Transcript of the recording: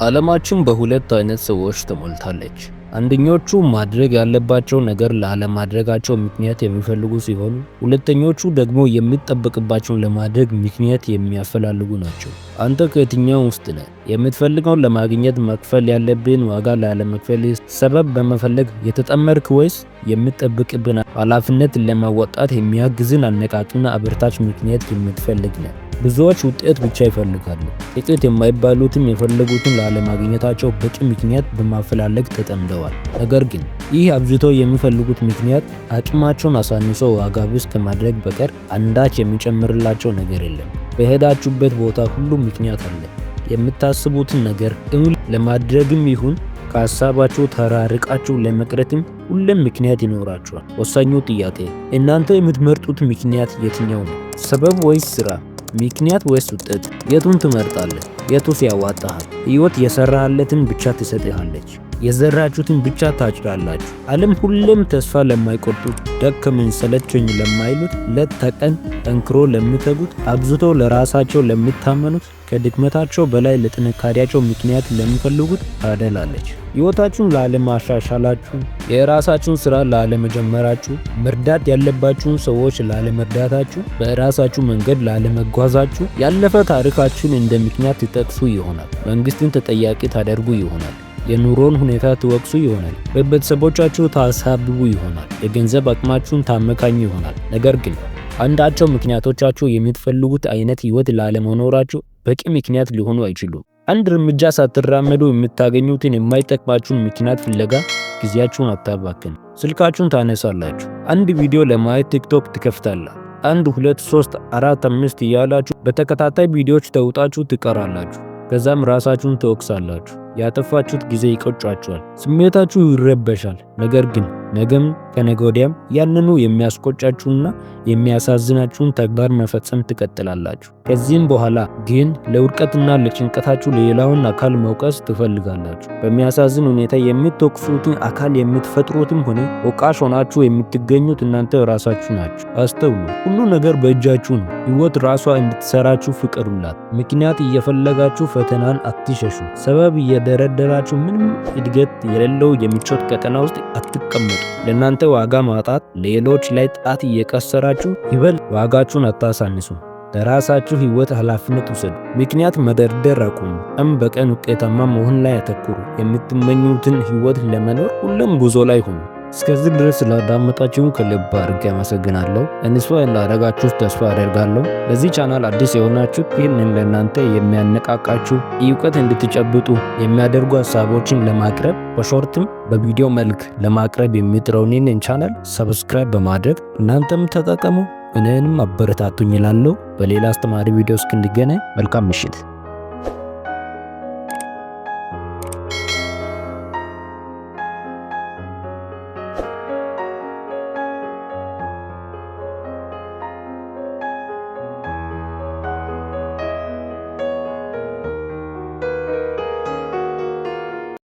ዓለማችን በሁለት አይነት ሰዎች ተሞልታለች። አንደኞቹ ማድረግ ያለባቸው ነገር ላለማድረጋቸው ምክንያት የሚፈልጉ ሲሆኑ፣ ሁለተኞቹ ደግሞ የሚጠበቅባቸውን ለማድረግ ምክንያት የሚያፈላልጉ ናቸው። አንተ ከየትኛው ውስጥ ነህ? የምትፈልገውን ለማግኘት መክፈል ያለብን ዋጋ ላለመክፈል ሰበብ በመፈለግ የተጠመርክ ወይስ የሚጠብቅብን ኃላፊነት ለመወጣት የሚያግዝን አነቃቂና አበርታች ምክንያት የምትፈልግ ነህ? ብዙዎች ውጤት ብቻ ይፈልጋሉ። ጥቂት የማይባሉትም የፈለጉትን ላለማግኘታቸው በቂ ምክንያት በማፈላለግ ተጠምደዋል። ነገር ግን ይህ አብዝተው የሚፈልጉት ምክንያት አቅማቸውን አሳንሶ ዋጋ ቢስ ከማድረግ በቀር አንዳች የሚጨምርላቸው ነገር የለም። በሄዳችሁበት ቦታ ሁሉ ምክንያት አለ። የምታስቡትን ነገር እውን ለማድረግም ይሁን ከሀሳባችሁ ተራርቃችሁ ለመቅረትም ሁሉም ምክንያት ይኖራችኋል። ወሳኙ ጥያቄ እናንተ የምትመርጡት ምክንያት የትኛው ነው? ሰበብ ወይስ ስራ? ምክንያት ወይስ ውጤት? የቱን ትመርጣለህ? የቱስ ያዋጣሃል? ህይወት የሰራህለትን ብቻ ትሰጥሃለች። የዘራችሁትን ብቻ ታጭዳላችሁ። ዓለም ሁሌም ተስፋ ለማይቆርጡት፣ ደከመኝ ሰለቸኝ ለማይሉት፣ ሌት ተቀን ጠንክሮ ለሚተጉት፣ አብዝቶ ለራሳቸው ለሚታመኑት፣ ከድክመታቸው በላይ ለጥንካሬያቸው ምክንያት ለሚፈልጉት ታደላለች። ህይወታችሁን ላለማሻሻላችሁ፣ የራሳችሁን ስራ ላለመጀመራችሁ፣ መርዳት ያለባችሁን ሰዎች ላለመርዳታችሁ፣ በራሳችሁ መንገድ ላለመጓዛችሁ፣ ያለፈ ታሪካችሁን እንደ ምክንያት ትጠቅሱ ይሆናል። መንግስትን ተጠያቂ ታደርጉ ይሆናል። የኑሮን ሁኔታ ትወቅሱ ይሆናል። በቤተሰቦቻችሁ ታሳብቡ ይሆናል። የገንዘብ አቅማችሁን ታመካኙ ይሆናል። ነገር ግን አንዳቸው ምክንያቶቻችሁ የምትፈልጉት አይነት ህይወት ላለመኖራችሁ በቂ ምክንያት ሊሆኑ አይችሉም። አንድ እርምጃ ሳትራመዱ የምታገኙትን የማይጠቅማችሁን ምክንያት ፍለጋ ጊዜያችሁን አታባክኑ። ስልካችሁን ታነሳላችሁ። አንድ ቪዲዮ ለማየት ቲክቶክ ትከፍታላችሁ። 1 2 3 4 5 እያላችሁ በተከታታይ ቪዲዮዎች ተውጣችሁ ትቀራላችሁ። ከዛም ራሳችሁን ትወቅሳላችሁ። ያጠፋችሁት ጊዜ ይቆጫችኋል። ስሜታችሁ ይረበሻል። ነገር ግን ነገም ከነገ ወዲያም ያንኑ የሚያስቆጫችሁና የሚያሳዝናችሁን ተግባር መፈጸም ትቀጥላላችሁ። ከዚህም በኋላ ግን ለውድቀትና ለጭንቀታችሁ ሌላውን አካል መውቀስ ትፈልጋላችሁ። በሚያሳዝን ሁኔታ የምትወቅሱትን አካል የምትፈጥሩትም ሆነ ወቃሽ ሆናችሁ የምትገኙት እናንተ ራሳችሁ ናችሁ። አስተውሉ፣ ሁሉ ነገር በእጃችሁ ነው። ህይወት ራሷ እንድትሰራችሁ ፍቀዱላት። ምክንያት እየፈለጋችሁ ፈተናን አትሸሹ። ሰበብ እየደረደራችሁ ምንም እድገት የሌለው የምቾት ቀጠና ውስጥ አትቀመጡ። ለእናንተ ዋጋ ማጣት ሌሎች ላይ ጣት እየቀሰራችሁ ይበል ዋጋችሁን አታሳንሱ። ለራሳችሁ ህይወት ኃላፊነት ውሰዱ። ምክንያት መደርደር አቁሙ። ቀን በቀን ውጤታማ መሆን ላይ አተኩሩ። የምትመኙትን ህይወት ለመኖር ሁሉም ጉዞ ላይ ሁኑ። እስከዚህ ድረስ ስላዳመጣችሁ ከልብ አድርጌ አመሰግናለሁ። እንስፋ እንዳደረጋችሁ ተስፋ አደርጋለሁ። ለዚህ ቻናል አዲስ የሆናችሁ ይህንን ለእናንተ የሚያነቃቃችሁ እውቀት እንድትጨብጡ የሚያደርጉ ሀሳቦችን ለማቅረብ በሾርትም በቪዲዮ መልክ ለማቅረብ የሚጥረውን ይህንን ቻናል ሰብስክራይብ በማድረግ እናንተም ተጠቀሙ፣ እኔንም አበረታቱኝ እላለሁ። በሌላ አስተማሪ ቪዲዮ እስክንገናኝ መልካም ምሽት።